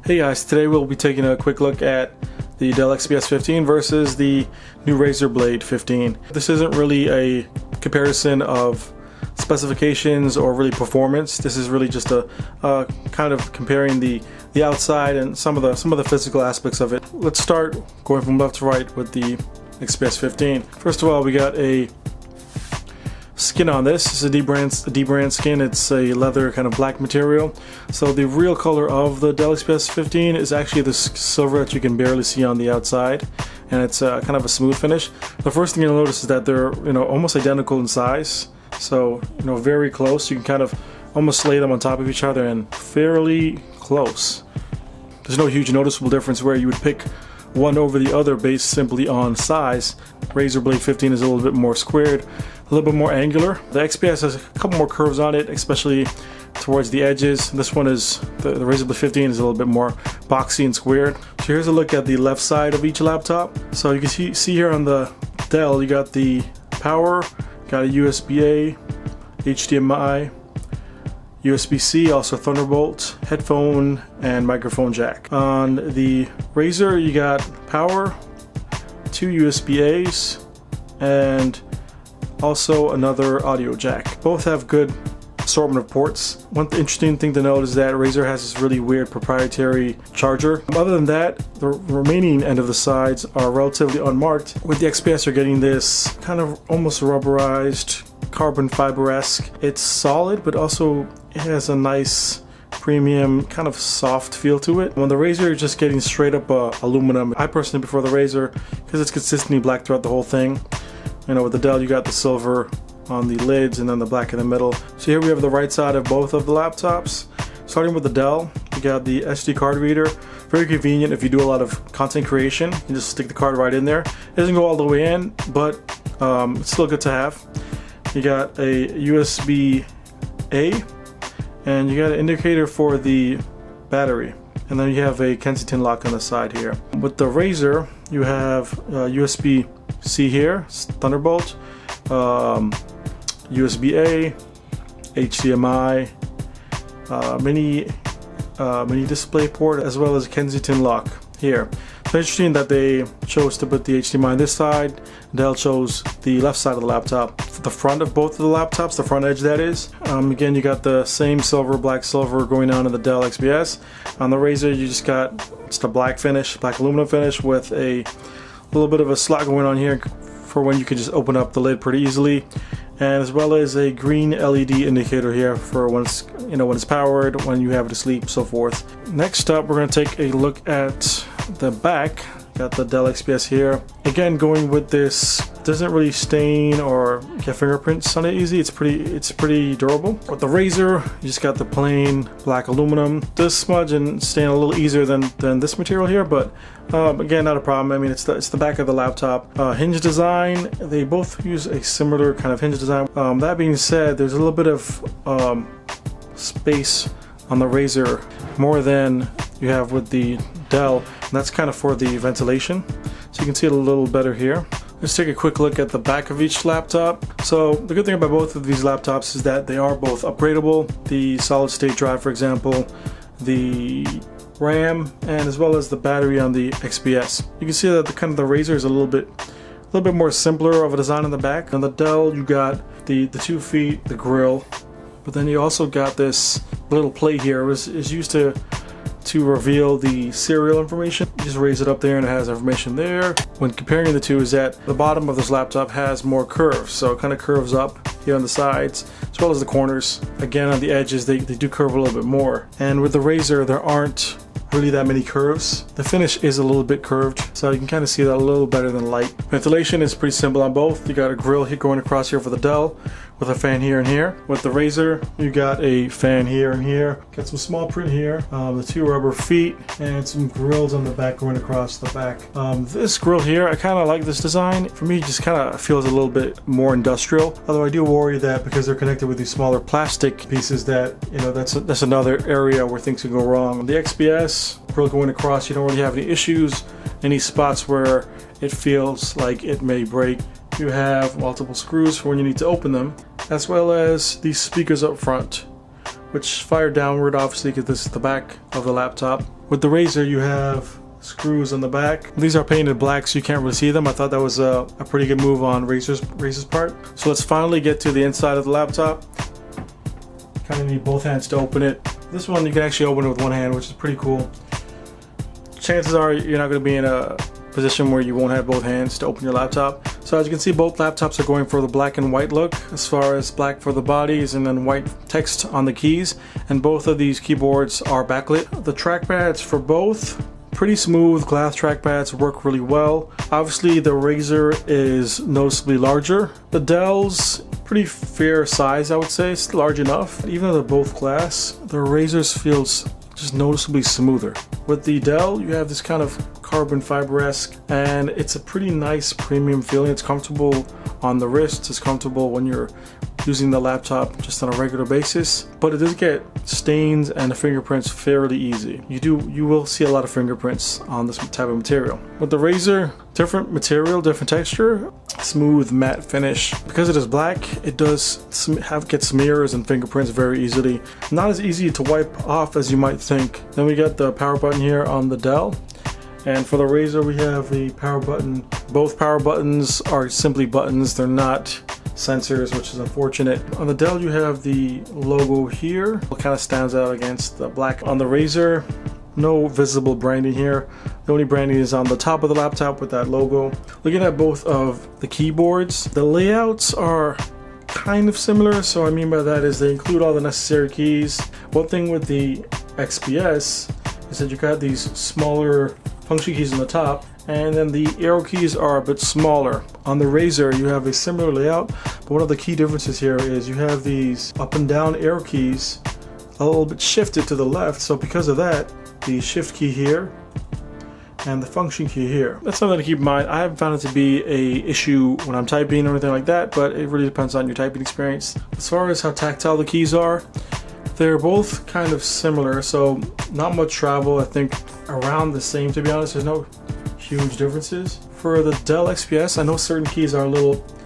Hey guys, today we'll be taking a quick look at the Dell XPS 15 versus the new Razer Blade 15. This isn't really a comparison of specifications or really performance. This is really just a kind of comparing the outside and some of the physical aspects of it. Let's start going from left to right with the XPS 15. First of all, we got a skin on this. It's a D-brand skin. It's a leather kind of black material. So the real color of the Dell XPS 15 is actually this silver that you can barely see on the outside, and it's kind of a smooth finish. The first thing you'll notice is that they're almost identical in size. So very close. You can kind of almost lay them on top of each other and fairly close. There's no huge noticeable difference where you would pick one over the other based simply on size. Razer Blade 15 is a little bit more squared, a little bit more angular. The XPS has a couple more curves on it, especially towards the edges. This one is, the Razer Blade 15 is a little bit more boxy and squared. So here's a look at the left side of each laptop. So you can see here on the Dell, you got the power, got a USB-A, HDMI, USB-C, also Thunderbolt, headphone, and microphone jack. On the Razer, you got power, 2 USB-As, and also another audio jack. Both have good assortment of ports. One interesting thing to note is that Razer has this really weird proprietary charger. Other than that, the remaining end of the sides are relatively unmarked. With the XPS, you're getting this kind of almost rubberized, carbon fiber-esque. It's solid, but also it has a nice premium kind of soft feel to it. On the Razer, you're just getting straight up aluminum. I personally prefer the Razer because it's consistently black throughout the whole thing. With the Dell, you got the silver on the lids and then the black in the middle. So here we have the right side of both of the laptops. Starting with the Dell, you got the SD card reader. Very convenient if you do a lot of content creation. You can just stick the card right in there. It doesn't go all the way in, but it's still good to have. You got a USB-A, and you got an indicator for the battery. And then you have a Kensington lock on the side here. With the Razer, you have USB-C here, Thunderbolt, USB-A, HDMI, mini display port, as well as Kensington lock here. So interesting that they chose to put the HDMI on this side. Dell chose the left side of the laptop. The front of both of the laptops, the front edge that is. Again, you got the same silver, black silver going on in the Dell XPS. On the Razer, you just got a black finish, black aluminum finish with a little bit of a slot going on here for when you can just open up the lid pretty easily, and as well as a green LED indicator here for when it's when it's powered, when you have it to sleep, so forth. Next up, we're going to take a look at the back. Got the Dell XPS here. Again, going with this, doesn't really stain or get fingerprints on it easy. It's pretty durable. With the Razer, you just got the plain black aluminum. Does smudge and stain a little easier than this material here, but again, not a problem. I mean, it's the back of the laptop. Hinge Design, they both use a similar kind of hinge design. That being said, there's a little bit of space on the Razer, more than you have with the Dell, and that's kind of for the ventilation. So you can see it a little better here. Let's take a quick look at the back of each laptop. So the good thing about both of these laptops is that they are both upgradable. The solid state drive, for example, the RAM, and as well as the battery on the XPS. You can see that the Razer is a little bit more simpler of a design on the back. On the Dell, you got the 2 feet, the grill, but then you also got this little plate here. It is used to reveal the serial information. You just raise it up there and it has information there. When comparing the two, is that the bottom of this laptop has more curves, so it kind of curves up here on the sides as well as the corners. Again, on the edges, they do curve a little bit more. And with the Razer, there aren't really that many curves. The finish is a little bit curved, so you can kind of see that a little better than light. Ventilation is pretty simple on both. You got a grill here going across here for the Dell, with a fan here and here. With the Razer, you got a fan here and here. Got some small print here, the 2 rubber feet, and some grills on the back going across the back. This grill here, I kind of like this design. For me, it just kind of feels a little bit more industrial. Although I do worry that because they're connected with these smaller plastic pieces, that that's another area where things can go wrong. The XPS grill going across, you don't really have any issues, any spots where it feels like it may break. You have multiple screws for when you need to open them, as well as these speakers up front, which fire downward obviously because this is the back of the laptop. With the Razer you have screws on the back. These are painted black so you can't really see them. I thought that was a pretty good move on Razer's part. So let's finally get to the inside of the laptop. Kind of need both hands to open it. This one you can actually open it with one hand, which is pretty cool. Chances are you're not going to be in a position where you won't have both hands to open your laptop. So as you can see, both laptops are going for the black and white look, as far as black for the bodies and then white text on the keys, and both of these keyboards are backlit. The trackpads for both, pretty smooth glass trackpads, work really well. Obviously the Razer is noticeably larger. The Dell's pretty fair size, I would say. It's large enough. Even though they're both glass, the Razer's feels just noticeably smoother. With the Dell, you have this kind of carbon fiber-esque, and it's a pretty nice premium feeling. It's comfortable on the wrists, it's comfortable when you're using the laptop just on a regular basis, but it does get stains and fingerprints fairly easy. You will see a lot of fingerprints on this type of material. With the Razer, different material, different texture, smooth matte finish. Because it is black, it does get smears and fingerprints very easily. Not as easy to wipe off as you might think. Then we got the power button here on the Dell. And for the Razer, we have the power button. Both power buttons are simply buttons. They're not sensors, which is unfortunate. On the Dell, you have the logo here. It kind of stands out against the black. On the Razer, no visible branding here. The only branding is on the top of the laptop with that logo. Looking at both of the keyboards, the layouts are kind of similar. So what I mean by that is they include all the necessary keys. One thing with the XPS is that you got these smaller function keys on the top, and then the arrow keys are a bit smaller. On the Razer, you have a similar layout, but one of the key differences here is you have these up and down arrow keys a little bit shifted to the left. So because of that, the shift key here and the function key here. That's something to keep in mind. I haven't found it to be an issue when I'm typing or anything like that, but it really depends on your typing experience. As far as how tactile the keys are, they're both kind of similar, so not much travel. I think around the same, to be honest. There's no huge differences. For the Dell XPS, I know certain keys are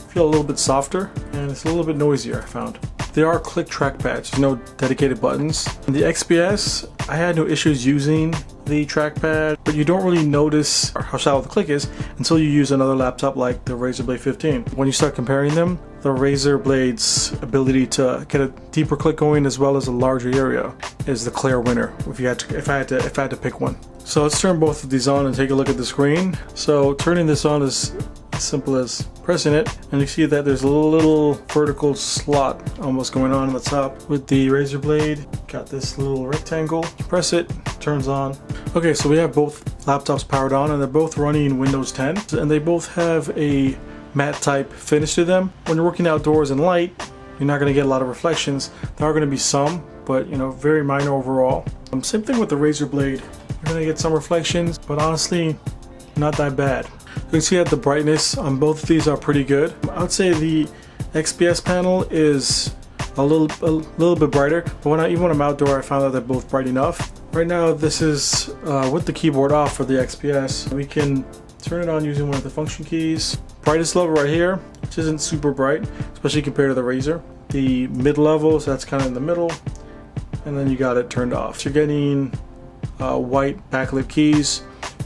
feel a little bit softer, and it's a little bit noisier, I found. They are click trackpads, there's no dedicated buttons. In the XPS, I had no issues using the trackpad, but you don't really notice how shallow the click is until you use another laptop like the Razer Blade 15. When you start comparing them, the Razer Blade's ability to get a deeper click going as well as a larger area is the clear winner if I had to pick one. So let's turn both of these on and take a look at the screen. So turning this on is as simple as pressing it, and you see that there's a little vertical slot almost going on the top. With the Razer Blade, got this little rectangle. Press it, turns on. Okay, so we have both laptops powered on, and they're both running Windows 10, and they both have a matte type finish to them. When you're working outdoors in light, you're not going to get a lot of reflections. There are going to be some, but very minor overall. Same thing with the Razer Blade. You're going to get some reflections, but honestly, not that bad. You can see that the brightness on both of these are pretty good. I would say the XPS panel is a little bit brighter, but even when I'm outdoor, I found that they're both bright enough. Right now, this is with the keyboard off for the XPS. We can turn it on using one of the function keys. Brightest level right here, which isn't super bright, especially compared to the Razer. The mid level, so that's kind of in the middle, and then you got it turned off. So you're getting white backlit keys.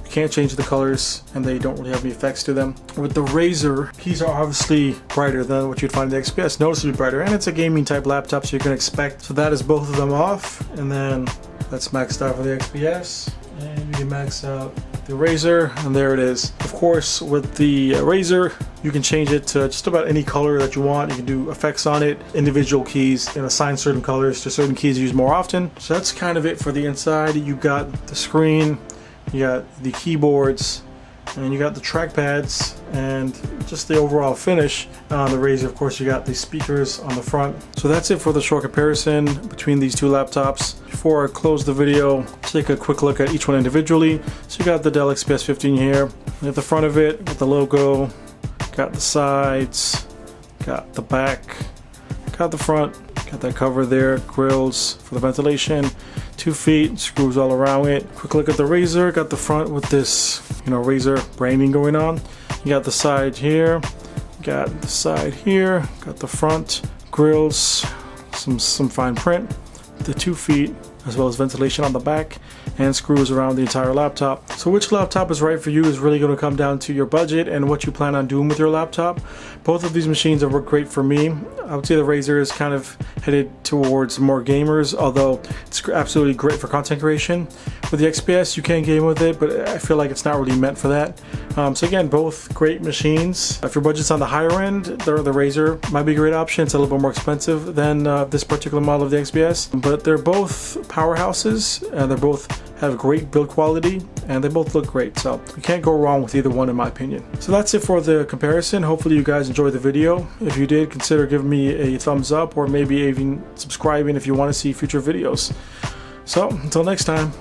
You can't change the colors, and they don't really have any effects to them. With the Razer, keys are obviously brighter than what you'd find in the XPS, noticeably brighter, and it's a gaming type laptop, so you can expect. So that is both of them off, and then that's maxed out for the XPS, and you can max out the Razer, and there it is. Of course, with the Razer, you can change it to just about any color that you want. You can do effects on it, individual keys, and assign certain colors to certain keys you use more often. So that's kind of it for the inside. You got the screen, you got the keyboards, and you got the trackpads, and just the overall finish. On the Razer, of course, you got the speakers on the front. So that's it for the short comparison between these two laptops. Before I close the video, take a quick look at each one individually. So you got the Dell XPS 15 here. At the front of it, got the logo, got the sides, got the back, got the front, got that cover there, grills for the ventilation, 2 feet, screws all around it. Quick look at the Razer, got the front with this, Razer branding going on. You got the side here, got the side here, got the front, grills, some fine print. the 2 feet, as well as ventilation on the back, and screws around the entire laptop. So which laptop is right for you is really going to come down to your budget and what you plan on doing with your laptop. Both of these machines have worked great for me. I would say the Razer is kind of headed towards more gamers, although it's absolutely great for content creation. With the XPS, you can game with it, but I feel like it's not really meant for that. So again, both great machines. If your budget's on the higher end, the Razer might be a great option. It's a little bit more expensive than this particular model of the XPS, but they're both powerhouses, and they both have great build quality, and they both look great, so you can't go wrong with either one in my opinion. So that's it for the comparison. Hopefully you guys enjoyed the video. If you did, consider giving me a thumbs up, or maybe even subscribing if you want to see future videos. So until next time.